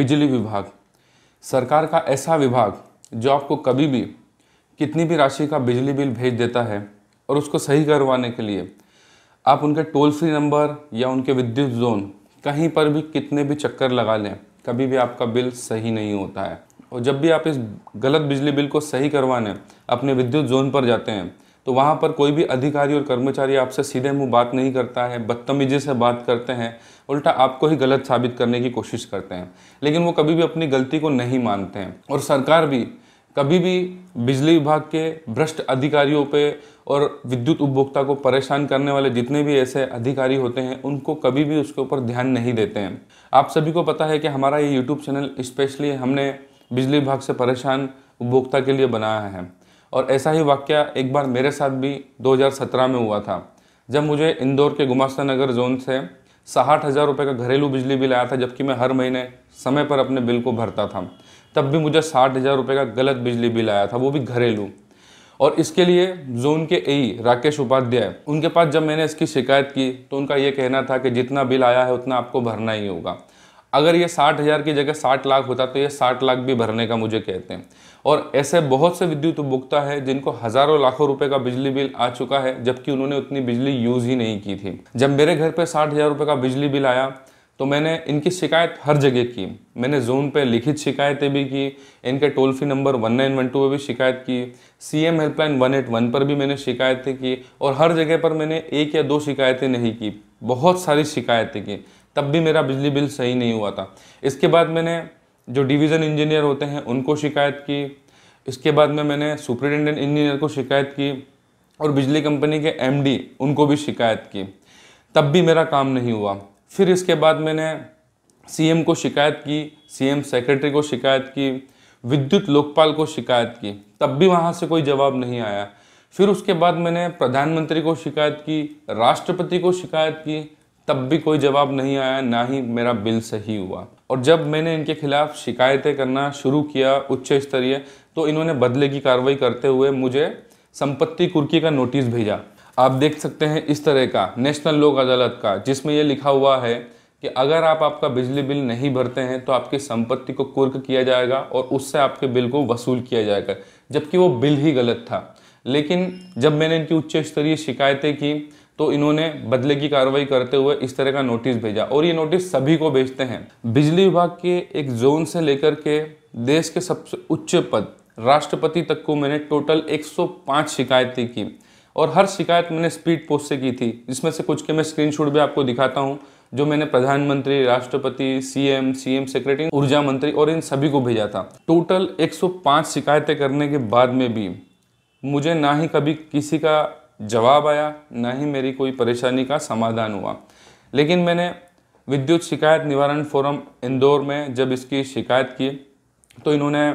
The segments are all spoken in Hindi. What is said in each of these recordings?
बिजली विभाग सरकार का ऐसा विभाग जो आपको कभी भी कितनी भी राशि का बिजली बिल भेज देता है और उसको सही करवाने के लिए आप उनके टोल फ्री नंबर या उनके विद्युत जोन कहीं पर भी कितने भी चक्कर लगा लें, कभी भी आपका बिल सही नहीं होता है। और जब भी आप इस गलत बिजली बिल को सही करवाने अपने विद्युत जोन पर जाते हैं तो वहाँ पर कोई भी अधिकारी और कर्मचारी आपसे सीधे मुंह बात नहीं करता है, बदतमीजी से बात करते हैं, उल्टा आपको ही गलत साबित करने की कोशिश करते हैं। लेकिन वो कभी भी अपनी गलती को नहीं मानते हैं। और सरकार भी कभी भी बिजली विभाग के भ्रष्ट अधिकारियों पे और विद्युत उपभोक्ता को परेशान करने वाले जितने भी ऐसे अधिकारी होते हैं उनको कभी भी उसके ऊपर ध्यान नहीं देते हैं। आप सभी को पता है कि हमारा ये यूट्यूब चैनल स्पेशली हमने बिजली विभाग से परेशान उपभोक्ता के लिए बनाया है। और ऐसा ही वाकया एक बार मेरे साथ भी 2017 में हुआ था, जब मुझे इंदौर के गुमास्ता नगर जोन से 60,000 रुपये का घरेलू बिजली बिल आया था, जबकि मैं हर महीने समय पर अपने बिल को भरता था। तब भी मुझे 60,000 रुपये का गलत बिजली बिल आया था, वो भी घरेलू। और इसके लिए जोन के एई राकेश उपाध्याय, उनके पास जब मैंने इसकी शिकायत की तो उनका ये कहना था कि जितना बिल आया है उतना आपको भरना ही होगा। अगर ये 60,000 की जगह 60 लाख होता तो ये 60 लाख भी भरने का मुझे कहते हैं। और ऐसे बहुत से विद्युत उपभोक्ता है जिनको हज़ारों लाखों रुपए का बिजली बिल आ चुका है, जबकि उन्होंने उतनी बिजली यूज़ ही नहीं की थी। जब मेरे घर पे 60,000 रुपये का बिजली बिल आया तो मैंने इनकी शिकायत हर जगह की। मैंने जोन पे लिखित शिकायतें भी की, इनके टोल फ्री नंबर 1912 पे भी शिकायत की, सीएम हेल्पलाइन 181 पर भी मैंने शिकायतें की, और हर जगह पर मैंने एक या दो शिकायतें नहीं की, बहुत सारी शिकायतें की, तब भी मेरा बिजली बिल सही नहीं हुआ था। इसके बाद मैंने जो डिवीज़न इंजीनियर होते हैं उनको शिकायत की, इसके बाद में मैंने सुपरिटेंडेंट इंजीनियर को शिकायत की और बिजली कंपनी के एमडी उनको भी शिकायत की, तब भी मेरा काम नहीं हुआ। फिर इसके बाद मैंने सीएम को शिकायत की, सीएम सेक्रेटरी को शिकायत की, विद्युत लोकपाल को शिकायत की, तब भी वहाँ से कोई जवाब नहीं आया। फिर उसके बाद मैंने प्रधानमंत्री को शिकायत की, राष्ट्रपति को शिकायत की, तब भी कोई जवाब नहीं आया, ना ही मेरा बिल सही हुआ। और जब मैंने इनके खिलाफ शिकायतें करना शुरू किया उच्च स्तरीय, तो इन्होंने बदले की कार्रवाई करते हुए मुझे संपत्ति कुर्की का नोटिस भेजा। आप देख सकते हैं इस तरह का नेशनल लोक अदालत का, जिसमें यह लिखा हुआ है कि अगर आप आपका बिजली बिल नहीं भरते हैं तो आपकी संपत्ति को कुर्क किया जाएगा और उससे आपके बिल को वसूल किया जाएगा, जबकि वो बिल ही गलत था। लेकिन जब मैंने इनकी उच्च स्तरीय शिकायतें की तो इन्होंने बदले की कार्रवाई करते हुए इस तरह का नोटिस भेजा, और ये नोटिस सभी को भेजते हैं। बिजली विभाग के एक जोन से लेकर के देश के सबसे उच्च पद राष्ट्रपति तक को मैंने टोटल 105 शिकायतें की, और हर शिकायत मैंने स्पीड पोस्ट से की थी, जिसमें से कुछ के मैं स्क्रीनशॉट भी आपको दिखाता हूं, जो मैंने प्रधानमंत्री, राष्ट्रपति, सीएम सेक्रेटरी, ऊर्जा मंत्री और इन सभी को भेजा था। टोटल 105 शिकायतें करने के बाद में भी मुझे ना ही कभी किसी का जवाब आया, ना ही मेरी कोई परेशानी का समाधान हुआ। लेकिन मैंने विद्युत शिकायत निवारण फोरम इंदौर में जब इसकी शिकायत की तो इन्होंने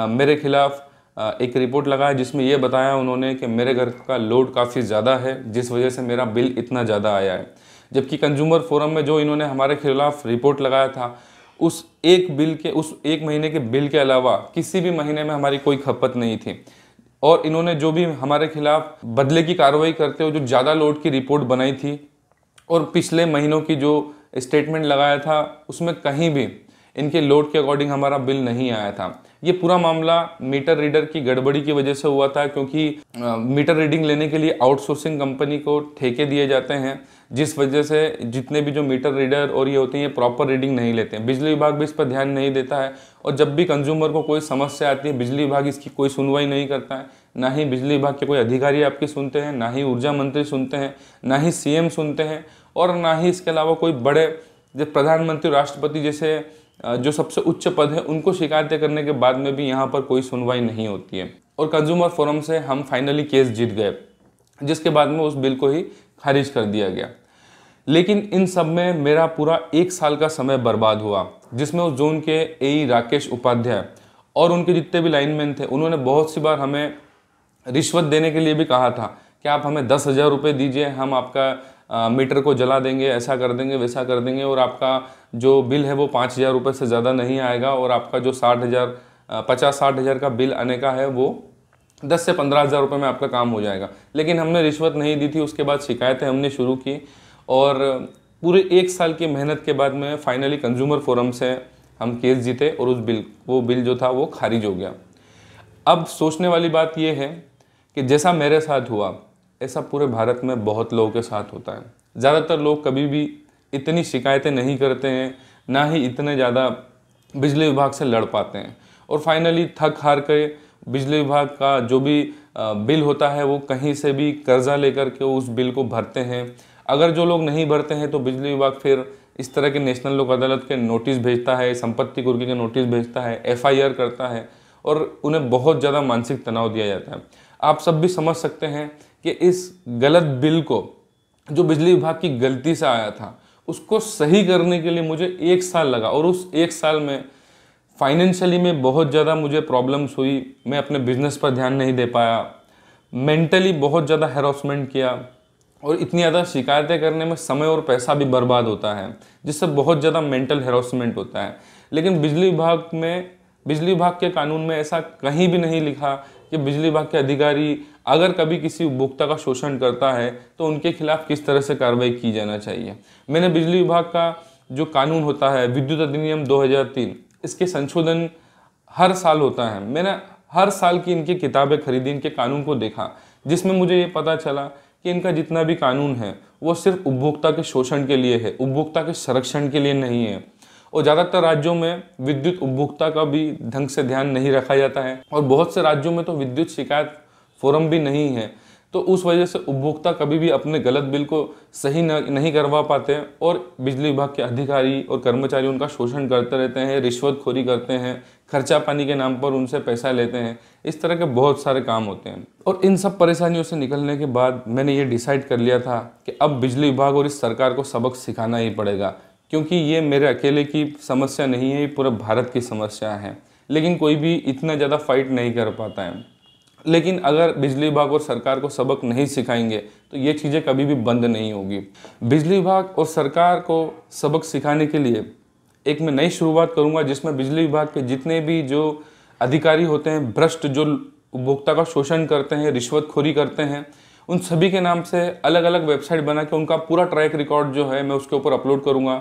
मेरे खिलाफ एक रिपोर्ट लगाया, जिसमें ये बताया उन्होंने कि मेरे घर का लोड काफ़ी ज़्यादा है, जिस वजह से मेरा बिल इतना ज़्यादा आया है। जबकि कंज्यूमर फोरम में जो इन्होंने हमारे खिलाफ रिपोर्ट लगाया था, उस एक महीने के बिल के अलावा किसी भी महीने में हमारी कोई खपत नहीं थी। और इन्होंने जो भी हमारे खिलाफ बदले की कार्रवाई करते हुए जो ज़्यादा लोड की रिपोर्ट बनाई थी और पिछले महीनों की जो स्टेटमेंट लगाया था, उसमें कहीं भी इनके लोड के अकॉर्डिंग हमारा बिल नहीं आया था। ये पूरा मामला मीटर रीडर की गड़बड़ी की वजह से हुआ था, क्योंकि मीटर रीडिंग लेने के लिए आउटसोर्सिंग कंपनी को ठेके दिए जाते हैं, जिस वजह से जितने भी जो मीटर रीडर और ये होते हैं ये प्रॉपर रीडिंग नहीं लेते हैं। बिजली विभाग भी इस पर ध्यान नहीं देता है, और जब भी कंज्यूमर को कोई समस्या आती है बिजली विभाग इसकी कोई सुनवाई नहीं करता है। ना ही बिजली विभाग के कोई अधिकारी आपकी सुनते हैं, ना ही ऊर्जा मंत्री सुनते हैं, ना ही सीएम सुनते हैं, और ना ही इसके अलावा कोई बड़े जब प्रधानमंत्री, राष्ट्रपति जैसे जो सबसे उच्च पद है उनको शिकायतें करने के बाद में भी यहाँ पर कोई सुनवाई नहीं होती है। और कंज्यूमर फोरम से हम फाइनली केस जीत गए, जिसके बाद में उस बिल को ही खारिज कर दिया गया। लेकिन इन सब में मेरा पूरा 1 साल का समय बर्बाद हुआ, जिसमें उस जोन के एई राकेश उपाध्याय और उनके जितने भी लाइनमैन थे, उन्होंने बहुत सी बार हमें रिश्वत देने के लिए भी कहा था कि आप हमें 10,000 रुपये दीजिए, हम आपका मीटर को जला देंगे, ऐसा कर देंगे, वैसा कर देंगे, और आपका जो बिल है वो 5,000 रुपये से ज़्यादा नहीं आएगा, और आपका जो 50-60,000 का बिल आने का है वो 10 से 15,000 रुपये में आपका काम हो जाएगा। लेकिन हमने रिश्वत नहीं दी थी। उसके बाद शिकायतें हमने शुरू की, और पूरे 1 साल की मेहनत के बाद में फाइनली कंज्यूमर फोरम से हम केस जीते और वो बिल जो था वो खारिज हो गया। अब सोचने वाली बात ये है कि जैसा मेरे साथ हुआ ऐसा पूरे भारत में बहुत लोगों के साथ होता है। ज़्यादातर लोग कभी भी इतनी शिकायतें नहीं करते हैं, ना ही इतने ज़्यादा बिजली विभाग से लड़ पाते हैं, और फाइनली थक हार के बिजली विभाग का जो भी बिल होता है वो कहीं से भी कर्जा लेकर के उस बिल को भरते हैं। अगर जो लोग नहीं भरते हैं तो बिजली विभाग फिर इस तरह के नेशनल लोक अदालत के नोटिस भेजता है, संपत्ति कुर्की के नोटिस भेजता है, FIR करता है, और उन्हें बहुत ज़्यादा मानसिक तनाव दिया जाता है। आप सब भी समझ सकते हैं कि इस गलत बिल को, जो बिजली विभाग की गलती से आया था, उसको सही करने के लिए मुझे 1 साल लगा, और उस 1 साल में फाइनेंशियली में बहुत ज़्यादा मुझे प्रॉब्लम्स हुई। मैं अपने बिजनेस पर ध्यान नहीं दे पाया, मेंटली बहुत ज़्यादा हैरेसमेंट किया, और इतनी ज़्यादा शिकायतें करने में समय और पैसा भी बर्बाद होता है, जिससे बहुत ज़्यादा मेंटल हैरेसमेंट होता है। लेकिन बिजली विभाग के कानून में ऐसा कहीं भी नहीं लिखा कि बिजली विभाग के अधिकारी अगर कभी किसी उपभोक्ता का शोषण करता है तो उनके खिलाफ किस तरह से कार्रवाई की जाना चाहिए। मैंने बिजली विभाग का जो कानून होता है, विद्युत अधिनियम 2003, इसके संशोधन हर साल होता है। मैंने हर साल की इनकी किताबें खरीदी, इनके कानून को देखा, जिसमें मुझे ये पता चला कि इनका जितना भी कानून है वो सिर्फ उपभोक्ता के शोषण के लिए है, उपभोक्ता के संरक्षण के लिए नहीं है। और ज़्यादातर राज्यों में विद्युत उपभोक्ता का भी ढंग से ध्यान नहीं रखा जाता है, और बहुत से राज्यों में तो विद्युत शिकायत फोरम भी नहीं है। तो उस वजह से उपभोक्ता कभी भी अपने गलत बिल को सही नहीं करवा पाते हैं, और बिजली विभाग के अधिकारी और कर्मचारी उनका शोषण करते रहते हैं, रिश्वतखोरी करते हैं, खर्चा पानी के नाम पर उनसे पैसा लेते हैं। इस तरह के बहुत सारे काम होते हैं। और इन सब परेशानियों से निकलने के बाद मैंने ये डिसाइड कर लिया था कि अब बिजली विभाग और इस सरकार को सबक सिखाना ही पड़ेगा, क्योंकि ये मेरे अकेले की समस्या नहीं है, ये पूरे भारत की समस्या है। लेकिन कोई भी इतना ज़्यादा फाइट नहीं कर पाता है। लेकिन अगर बिजली विभाग और सरकार को सबक नहीं सिखाएंगे तो ये चीज़ें कभी भी बंद नहीं होगी। बिजली विभाग और सरकार को सबक सिखाने के लिए एक मैं नई शुरुआत करूंगा, जिसमें बिजली विभाग के जितने भी जो अधिकारी होते हैं, भ्रष्ट, जो उपभोक्ता का शोषण करते हैं, रिश्वतखोरी करते हैं, उन सभी के नाम से अलग अलग वेबसाइट बना के उनका पूरा ट्रैक रिकॉर्ड जो है मैं उसके ऊपर अपलोड करूँगा,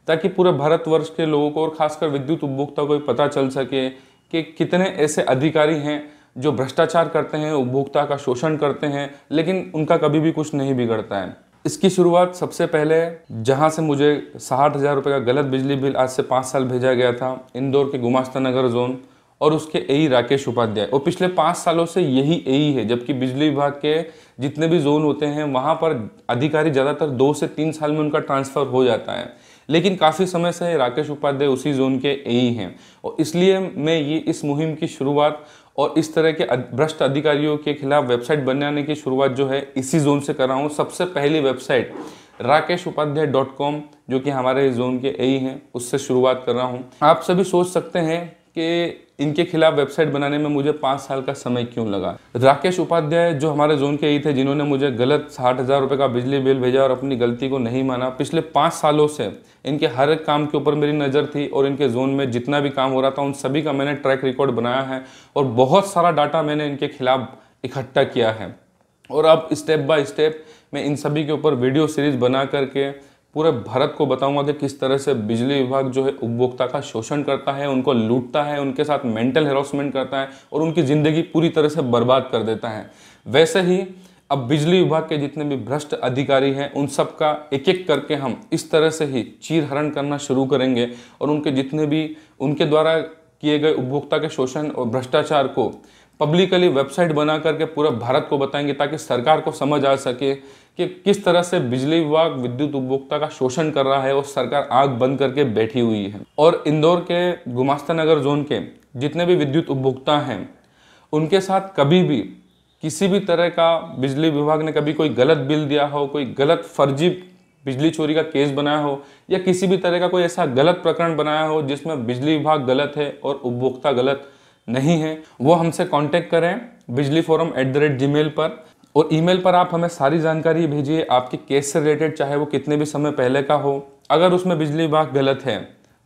ताकि पूरे भारतवर्ष के लोगों को और खासकर विद्युत उपभोक्ता को पता चल सके कि कितने ऐसे अधिकारी हैं जो भ्रष्टाचार करते हैं, उपभोक्ता का शोषण करते हैं, लेकिन उनका कभी भी कुछ नहीं बिगड़ता है। इसकी शुरुआत सबसे पहले जहां से मुझे 60,000 रुपये का गलत बिजली बिल आज से 5 साल भेजा गया था, इंदौर के गुमास्ता नगर जोन, और उसके AE राकेश उपाध्याय। और पिछले 5 सालों से यही AE है, जबकि बिजली विभाग के जितने भी जोन होते हैं वहाँ पर अधिकारी ज़्यादातर 2 से 3 साल में उनका ट्रांसफ़र हो जाता है, लेकिन काफ़ी समय से राकेश उपाध्याय उसी जोन के AE हैं। और इसलिए मैं इस मुहिम की शुरुआत और इस तरह के भ्रष्ट अधिकारियों के खिलाफ वेबसाइट बनाने की शुरुआत जो है इसी जोन से कर रहा हूँ। सबसे पहली वेबसाइट rakeshupadhyay.com, जो कि हमारे जोन के AE हैं, उससे शुरुआत कर रहा हूँ। आप सभी सोच सकते हैं कि इनके खिलाफ वेबसाइट बनाने में मुझे 5 साल का समय क्यों लगा। राकेश उपाध्याय जो हमारे जोन के AE थे, जिन्होंने मुझे गलत 60,000 रुपये का बिजली बिल भेजा और अपनी गलती को नहीं माना, पिछले 5 सालों से इनके हर एक काम के ऊपर मेरी नज़र थी, और इनके जोन में जितना भी काम हो रहा था उन सभी का मैंने ट्रैक रिकॉर्ड बनाया है, और बहुत सारा डाटा मैंने इनके खिलाफ इकट्ठा किया है। और अब स्टेप बाय स्टेप मैं इन सभी के ऊपर वीडियो सीरीज बना करके पूरे भारत को बताऊंगा कि किस तरह से बिजली विभाग जो है उपभोक्ता का शोषण करता है, उनको लूटता है, उनके साथ मेंटल हैरेसमेंट करता है और उनकी ज़िंदगी पूरी तरह से बर्बाद कर देता है। वैसे ही अब बिजली विभाग के जितने भी भ्रष्ट अधिकारी हैं उन सब का एक एक करके हम इस तरह से ही चीरहरण करना शुरू करेंगे, और उनके जितने भी उनके द्वारा किए गए उपभोक्ता के शोषण और भ्रष्टाचार को पब्लिकली वेबसाइट बना करके पूरे भारत को बताएंगे, ताकि सरकार को समझ आ सके कि किस तरह से बिजली विभाग विद्युत उपभोक्ता का शोषण कर रहा है और सरकार आंख बंद करके बैठी हुई है। और इंदौर के गुमास्ता नगर जोन के जितने भी विद्युत उपभोक्ता हैं उनके साथ कभी भी किसी भी तरह का बिजली विभाग ने कभी कोई गलत बिल दिया हो, कोई गलत फर्जी बिजली चोरी का केस बनाया हो, या किसी भी तरह का कोई ऐसा गलत प्रकरण बनाया हो जिसमें बिजली विभाग गलत है और उपभोक्ता गलत नहीं है, वो हमसे कांटेक्ट करें bijliforum@gmail पर। और ईमेल पर आप हमें सारी जानकारी भेजिए आपके केस से रिलेटेड, चाहे वो कितने भी समय पहले का हो। अगर उसमें बिजली विभाग गलत है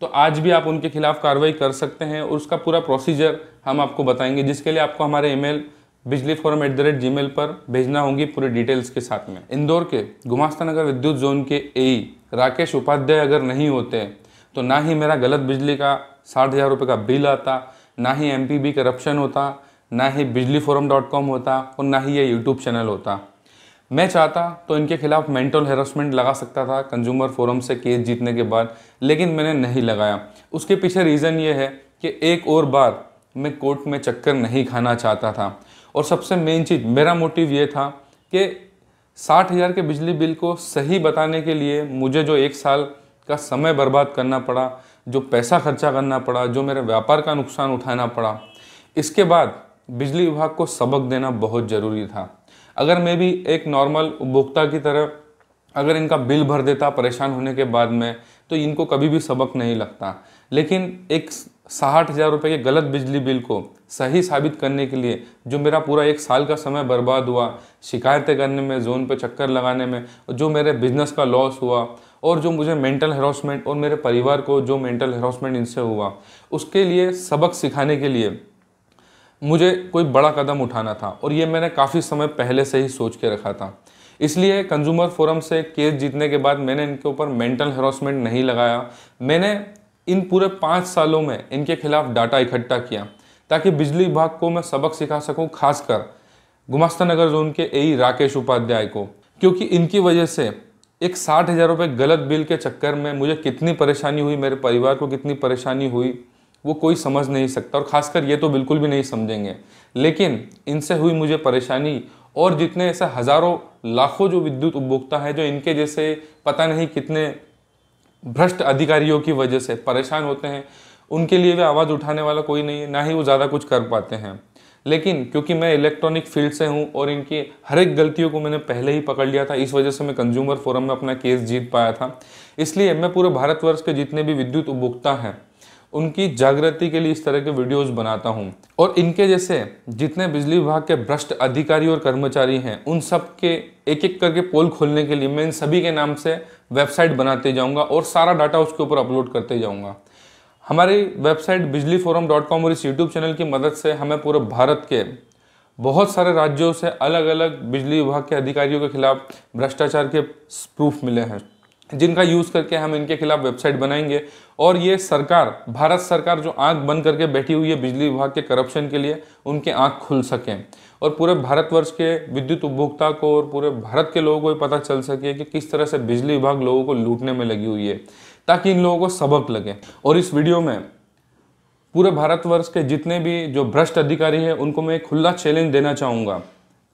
तो आज भी आप उनके खिलाफ कार्रवाई कर सकते हैं, और उसका पूरा प्रोसीजर हम आपको बताएंगे, जिसके लिए आपको हमारे ईमेल bijliforum@gmail पर भेजना होगी पूरे डिटेल्स के साथ में। इंदौर के गुमास्ता नगर विद्युत जोन के AE राकेश उपाध्याय अगर नहीं होते तो ना ही मेरा गलत बिजली का 60,000 रुपये का बिल आता, ना ही MPB करप्शन होता, ना ही बिजलीफोरम.com होता और ना ही ये यूट्यूब चैनल होता। मैं चाहता तो इनके खिलाफ मेंटल हैरेसमेंट लगा सकता था कंज्यूमर फोरम से केस जीतने के बाद, लेकिन मैंने नहीं लगाया। उसके पीछे रीज़न ये है कि एक और बार मैं कोर्ट में चक्कर नहीं खाना चाहता था। और सबसे मेन चीज़, मेरा मोटिव ये था कि 60,000 के बिजली बिल को सही बताने के लिए मुझे जो 1 साल का समय बर्बाद करना पड़ा, जो पैसा खर्चा करना पड़ा, जो मेरे व्यापार का नुकसान उठाना पड़ा, इसके बाद बिजली विभाग को सबक देना बहुत ज़रूरी था। अगर मैं भी एक नॉर्मल उपभोक्ता की तरह अगर इनका बिल भर देता परेशान होने के बाद में, तो इनको कभी भी सबक नहीं लगता। लेकिन एक 60,000 रुपये के गलत बिजली बिल को सही साबित करने के लिए जो मेरा पूरा 1 साल का समय बर्बाद हुआ, शिकायतें करने में, जोन पे चक्कर लगाने में, जो मेरे बिजनेस का लॉस हुआ और जो मुझे मेंटल हैरेसमेंट और मेरे परिवार को जो मेंटल हैरेसमेंट इनसे हुआ, उसके लिए सबक सिखाने के लिए मुझे कोई बड़ा कदम उठाना था। और ये मैंने काफ़ी समय पहले से ही सोच के रखा था। इसलिए कंज्यूमर फोरम से केस जीतने के बाद मैंने इनके ऊपर मेंटल हैरेसमेंट नहीं लगाया। मैंने इन पूरे 5 सालों में इनके खिलाफ डाटा इकट्ठा किया ताकि बिजली विभाग को मैं सबक सिखा सकूं, खासकर गुमास्ता नगर जोन के AE राकेश उपाध्याय को, क्योंकि इनकी वजह से एक 60,000 रुपये गलत बिल के चक्कर में मुझे कितनी परेशानी हुई, मेरे परिवार को कितनी परेशानी हुई, वो कोई समझ नहीं सकता। और खासकर ये तो बिल्कुल भी नहीं समझेंगे। लेकिन इनसे हुई मुझे परेशानी, और जितने ऐसे हज़ारों लाखों जो विद्युत उपभोक्ता हैं जो इनके जैसे पता नहीं कितने भ्रष्ट अधिकारियों की वजह से परेशान होते हैं, उनके लिए भी आवाज़ उठाने वाला कोई नहीं है, ना ही वो ज़्यादा कुछ कर पाते हैं। लेकिन क्योंकि मैं इलेक्ट्रॉनिक फील्ड से हूँ और इनकी हर एक गलतियों को मैंने पहले ही पकड़ लिया था, इस वजह से मैं कंज्यूमर फोरम में अपना केस जीत पाया था। इसलिए मैं पूरे भारतवर्ष के जितने भी विद्युत उपभोक्ता हैं उनकी जागृति के लिए इस तरह के वीडियोस बनाता हूं। और इनके जैसे जितने बिजली विभाग के भ्रष्ट अधिकारी और कर्मचारी हैं, उन सब के एक एक करके पोल खोलने के लिए मैं इन सभी के नाम से वेबसाइट बनाते जाऊंगा और सारा डाटा उसके ऊपर अपलोड करते जाऊंगा। हमारी वेबसाइट बिजलीफोरम.com और इस यूट्यूब चैनल की मदद से हमें पूरे भारत के बहुत सारे राज्यों से अलग अलग बिजली विभाग के अधिकारियों के खिलाफ भ्रष्टाचार के प्रूफ मिले हैं, जिनका यूज़ करके हम इनके खिलाफ वेबसाइट बनाएंगे। और ये सरकार, भारत सरकार जो आंख बंद करके बैठी हुई है बिजली विभाग के करप्शन के लिए, उनके आंख खुल सकें और पूरे भारतवर्ष के विद्युत उपभोक्ता को और पूरे भारत के लोगों को पता चल सके कि किस तरह से बिजली विभाग लोगों को लूटने में लगी हुई है, ताकि इन लोगों को सबक लगे। और इस वीडियो में पूरे भारतवर्ष के जितने भी जो भ्रष्ट अधिकारी हैं उनको मैं एक खुला चैलेंज देना चाहूँगा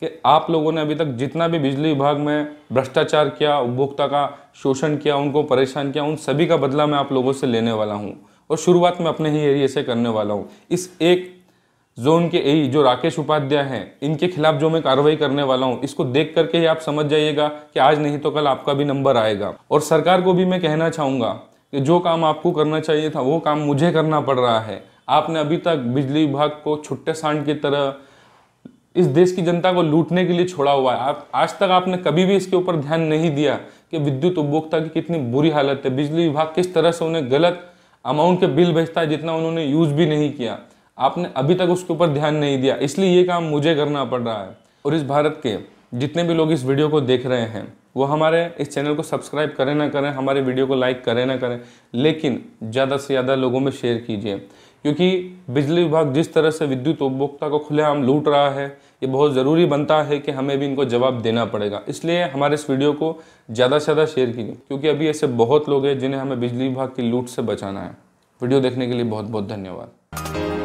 कि आप लोगों ने अभी तक जितना भी बिजली विभाग में भ्रष्टाचार किया, उपभोक्ता का शोषण किया, उनको परेशान किया, उन सभी का बदला मैं आप लोगों से लेने वाला हूं। और शुरुआत में अपने ही एरिया से करने वाला हूं। इस एक जोन के AE जो राकेश उपाध्याय हैं, इनके खिलाफ जो मैं कार्रवाई करने वाला हूं, इसको देख करके ही आप समझ जाइएगा कि आज नहीं तो कल आपका भी नंबर आएगा। और सरकार को भी मैं कहना चाहूँगा कि जो काम आपको करना चाहिए था वो काम मुझे करना पड़ रहा है। आपने अभी तक बिजली विभाग को छुट्टे सांड की तरह इस देश की जनता को लूटने के लिए छोड़ा हुआ है। आप आज तक आपने कभी भी इसके ऊपर ध्यान नहीं दिया कि विद्युत उपभोक्ता की कितनी बुरी हालत है, बिजली विभाग किस तरह से उन्हें गलत अमाउंट के बिल भेजता है जितना उन्होंने यूज़ भी नहीं किया। आपने अभी तक उसके ऊपर ध्यान नहीं दिया, इसलिए ये काम मुझे करना पड़ रहा है। और इस भारत के जितने भी लोग इस वीडियो को देख रहे हैं वो हमारे इस चैनल को सब्सक्राइब करें ना करें, हमारे वीडियो को लाइक करें ना करें, लेकिन ज़्यादा से ज़्यादा लोगों में शेयर कीजिए। क्योंकि बिजली विभाग जिस तरह से विद्युत उपभोक्ता को खुलेआम लूट रहा है, ये बहुत ज़रूरी बनता है कि हमें भी इनको जवाब देना पड़ेगा। इसलिए हमारे इस वीडियो को ज़्यादा से ज़्यादा शेयर कीजिए, क्योंकि अभी ऐसे बहुत लोग हैं जिन्हें हमें बिजली विभाग की लूट से बचाना है। वीडियो देखने के लिए बहुत बहुत धन्यवाद।